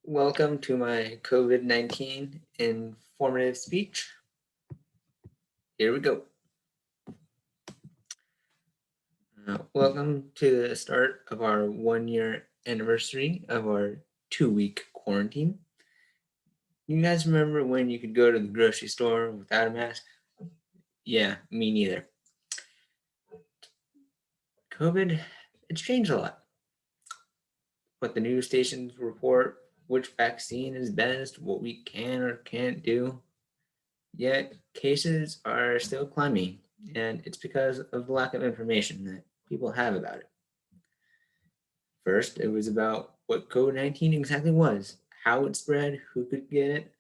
Welcome to my COVID-19 informative speech. Here we go. Welcome to the start of our 1-year anniversary of our 2-week quarantine. You guys remember when you could go to the grocery store without a mask? Yeah, me neither. COVID, it's changed a lot. What the news stations report, which vaccine is best, what we can or can't do. Yet cases are still climbing, and it's because of the lack of information that people have about it. First, it was about what COVID-19 exactly was, how it spread, who could get it,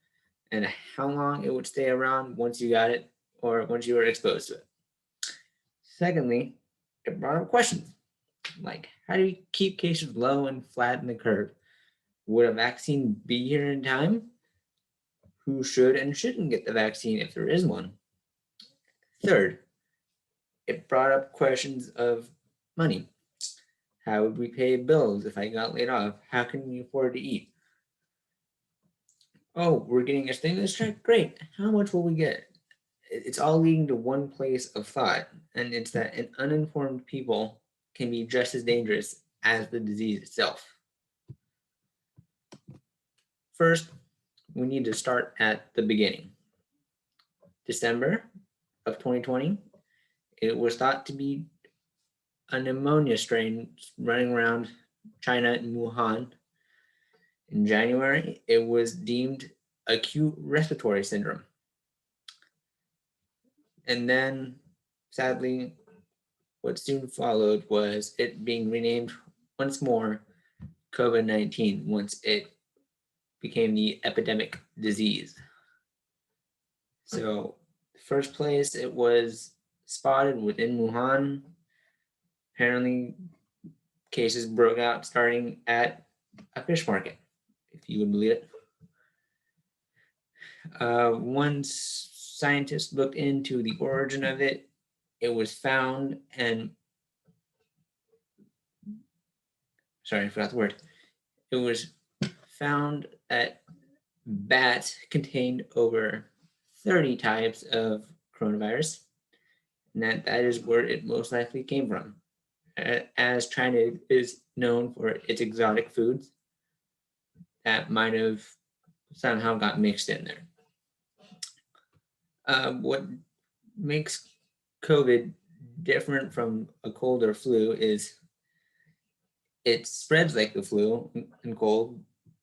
and how long it would stay around once you got it or once you were exposed to it. Secondly, it brought up questions like how do you keep cases low and flatten the curve? Would a vaccine be here in time? Who should and shouldn't get the vaccine if there is one? Third, it brought up questions of money. How would we pay bills if I got laid off? How can we afford to eat? Oh, we're getting a stimulus check? Great. How much will we get? It's all leading to one place of thought, and it's that an uninformed people can be just as dangerous as the disease itself. First, we need to start at the beginning. December of 2020, it was thought to be a pneumonia strain running around China and Wuhan. In January, it was deemed acute respiratory syndrome. And then, sadly, what soon followed was it being renamed once more COVID-19 once it became the epidemic disease. So, first place, it was spotted within Wuhan. Apparently, cases broke out starting at a fish market, if you would believe it. Once scientists looked into the origin of it, it was found and sorry, I forgot the word. It was found that bats contained over 30 types of coronavirus, and that is where it most likely came from. As China is known for its exotic foods, that might have somehow got mixed in there. What makes COVID different from a cold or flu is it spreads like the flu and cold,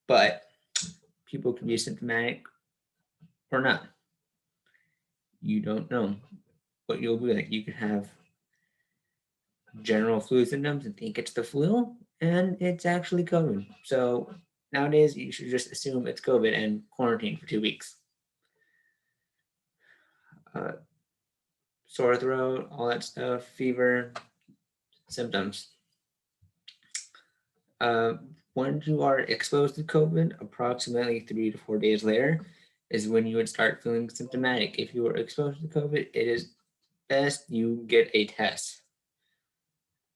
but people can be symptomatic or not. You don't know what you'll be like. You could have general flu symptoms and think it's the flu, and it's actually COVID. So nowadays, you should just assume it's COVID and quarantine for 2 weeks. Uh, Sore throat, all that stuff, fever, symptoms. Once you are exposed to COVID, approximately 3 to 4 days later is when you would start feeling symptomatic. If you were exposed to COVID, it is best you get a test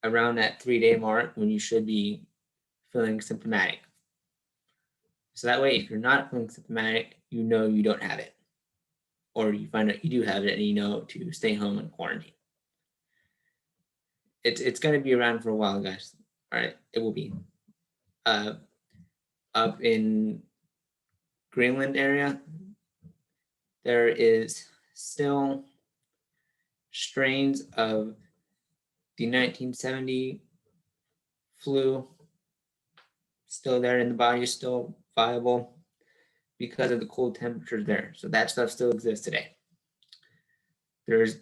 around that 3-day mark when you should be feeling symptomatic. So that way, if you're not feeling symptomatic, you know you don't have it. Or you find out you do have it and you know to stay home and quarantine. It's going to be around for a while, guys. All right, it will be. Up in Greenland area, there is still strains of the 1970 flu still there in the body, still viable because of the cold temperatures there. So that stuff still exists today. There's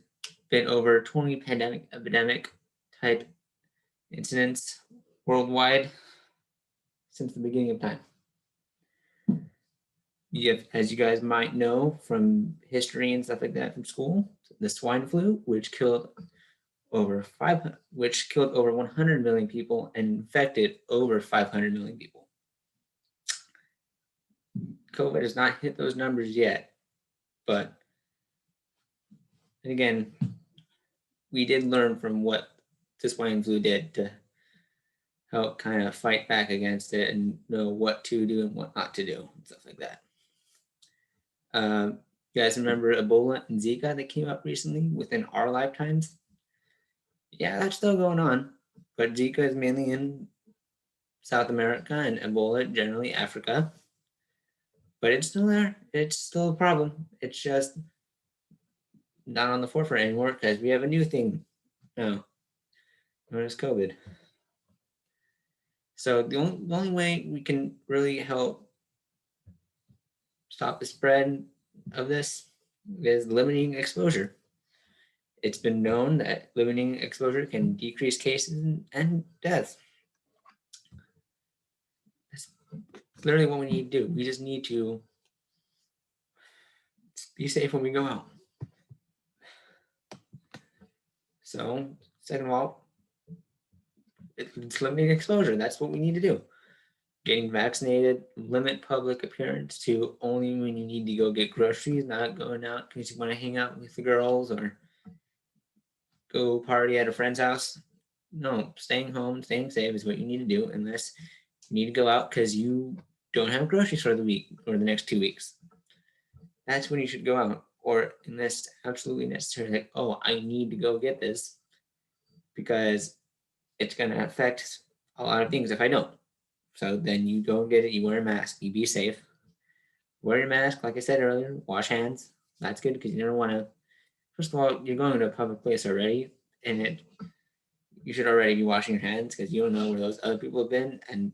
been over 20 pandemic epidemic type incidents worldwide since the beginning of time. As you guys might know from history and stuff like that from school, the swine flu, which killed over 100 million people and infected over 500 million people. COVID has not hit those numbers yet, but again, we did learn from what the swine flu did to help kind of fight back against it and know what to do and what not to do and stuff like that. You guys remember Ebola and Zika that came up recently within our lifetimes? Yeah, that's still going on, but Zika is mainly in South America and Ebola generally Africa. But it's still there. It's still a problem. It's just not on the forefront anymore because we have a new thing now, known as COVID. So the only way we can really help stop the spread of this is limiting exposure. It's been known that limiting exposure can decrease cases and deaths. That's literally what we need to do. We just need to be safe when we go out. So, second of all, it's limiting exposure. That's what we need to do. Getting vaccinated, limit public appearance to only when you need to go get groceries, not going out because you want to hang out with the girls or go party at a friend's house. No, staying home, staying safe is what you need to do unless you need to go out because you don't have groceries for the week or the next 2 weeks. That's when you should go out, or unless absolutely necessary, like, oh, I need to go get this because it's going to affect a lot of things if I don't. So then you go get it, you wear a mask, you be safe. Wear your mask, like I said earlier, wash hands. That's good because you never want to. First of all, you're going to a public place already, and you should already be washing your hands because you don't know where those other people have been. And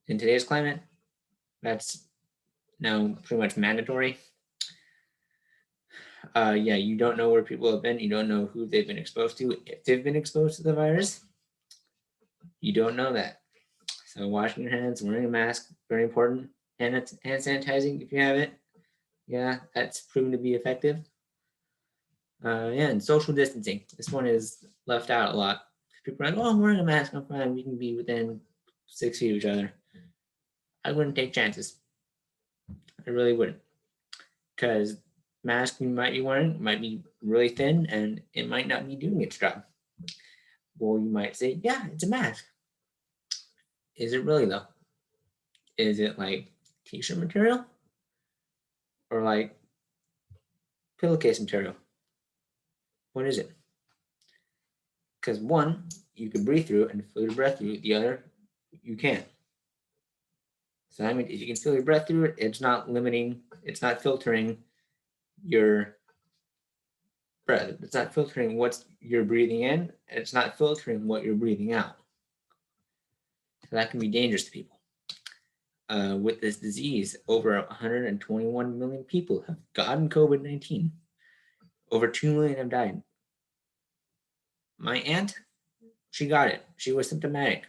in today's climate, that's now pretty much mandatory. Yeah, you don't know where people have been. You don't know who they've been exposed to. If they've been exposed to the virus, you don't know that. So washing your hands, wearing a mask, very important. Hand sanitizing if you have it. Yeah, that's proven to be effective. Yeah, and social distancing. This one is left out a lot. People are like, oh, I'm wearing a mask, I'm fine. We can be within 6 feet of each other. I wouldn't take chances. I really wouldn't. Because mask you might be wearing might be really thin and it might not be doing its job. Or you might say, yeah, it's a mask. Is it really though? Is it like t-shirt material? Or like pillowcase material? What is it? Because one, you can breathe through it and feel your breath through it. The other, you can't. So I mean, if you can feel your breath through it, it's not limiting, it's not filtering your breath. It's not filtering what you're breathing in. It's not filtering what you're breathing out. So that can be dangerous to people. With this disease, over 121 million people have gotten COVID-19. Over 2 million have died. My aunt, she got it. She was symptomatic.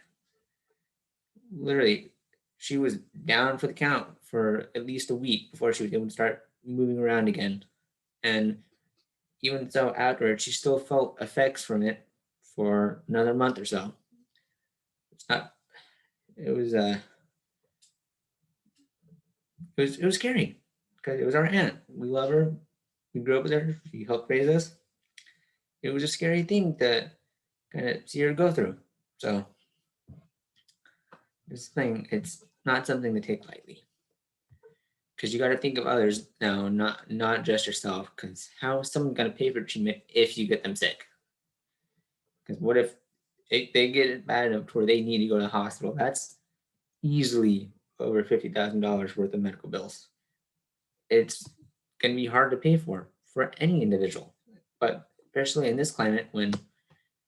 Literally, she was down for the count for at least a week before she was able to start moving around again. And even so, afterwards, she still felt effects from it for another month or so. It's not. It was. It was scary because it was our aunt. We love her. We grew up with her. She helped raise us. It was a scary thing to kind of see her go through. So this thing, it's not something to take lightly. Because you got to think of others now, not just yourself. Because how is someone going to pay for treatment if you get them sick? Because what if they get it bad enough to where they need to go to the hospital? That's easily over $50,000 worth of medical bills. It's going to be hard to pay for any individual, but especially in this climate when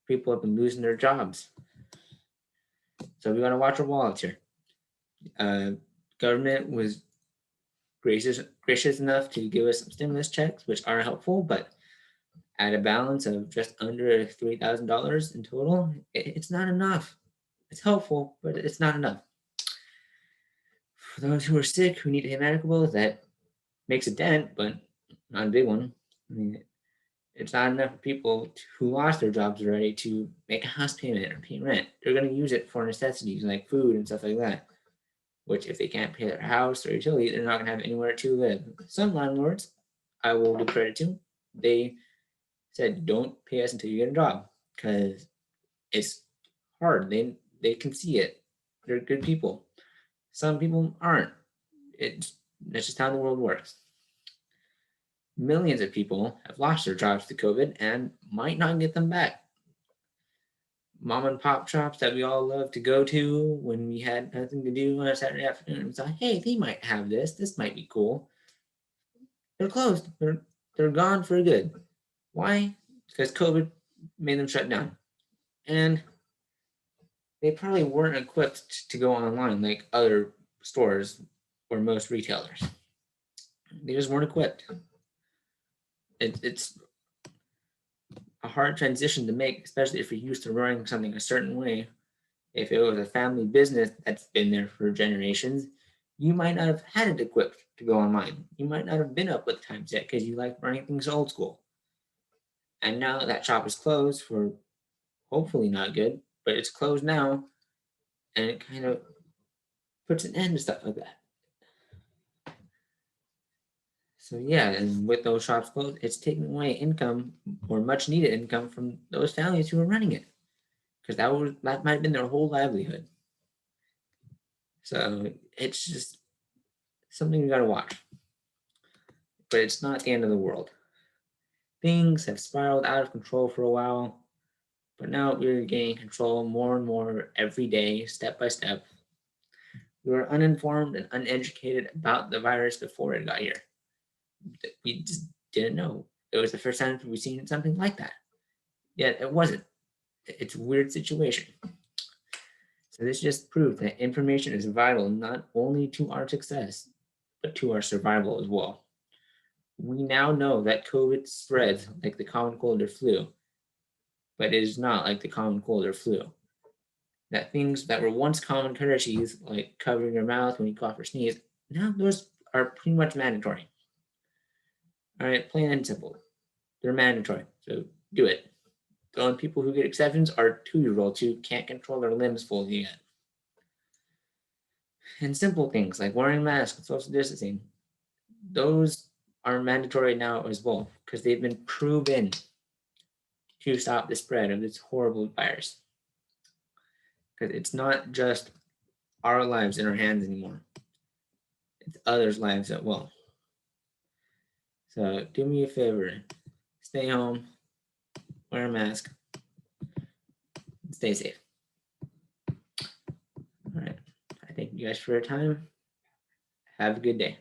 people have been losing their jobs. So we got to watch our wallets here. Government was gracious enough to give us some stimulus checks, which are helpful, but at a balance of just under $3,000 in total, it's not enough. It's helpful, but it's not enough. For those who are sick, who need medical bills, that makes a dent, but not a big one. I mean, it's not enough for people who lost their jobs already to make a house payment or pay rent. They're going to use it for necessities like food and stuff like that, which if they can't pay their house or utility, they're not going to have anywhere to live. Some landlords, I will give credit to, they said, don't pay us until you get a job because it's hard. They can see it. They're good people. Some people aren't. That's just how the world works. Millions of people have lost their jobs to COVID and might not get them back. Mom and pop shops that we all love to go to when we had nothing to do on a Saturday afternoon. We thought, hey, they might have this. This might be cool. They're closed. They're gone for good. Why? Because COVID made them shut down. And they probably weren't equipped to go online like other stores or most retailers. They just weren't equipped. It's a hard transition to make, especially if you're used to running something a certain way. If it was a family business that's been there for generations, you might not have had it equipped to go online. You might not have been up with the times yet because you like running things old school. And now that shop is closed for hopefully not good, but it's closed now, and it kind of puts an end to stuff like that. So yeah, and with those shops closed, it's taking away income or much needed income from those families who are running it, because that might have been their whole livelihood. So it's just something you got to watch, but it's not the end of the world. Things have spiraled out of control for a while, but now we're gaining control more and more every day, step by step. We were uninformed and uneducated about the virus before it got here. We just didn't know. It was the first time we've seen something like that. Yet it wasn't. It's a weird situation. So this just proved that information is vital not only to our success, but to our survival as well. We now know that COVID spreads like the common cold or flu, but it is not like the common cold or flu. That things that were once common courtesies, like covering your mouth when you cough or sneeze, now those are pretty much mandatory. All right, plain and simple. They're mandatory, so do it. The only people who get exceptions are 2-year-olds who can't control their limbs fully yet. And simple things like wearing masks and social distancing, those are mandatory now as well, because they've been proven to stop the spread of this horrible virus. Because it's not just our lives in our hands anymore, it's others' lives as well. So do me a favor, stay home, wear a mask, and stay safe. All right, I thank you guys for your time. Have a good day.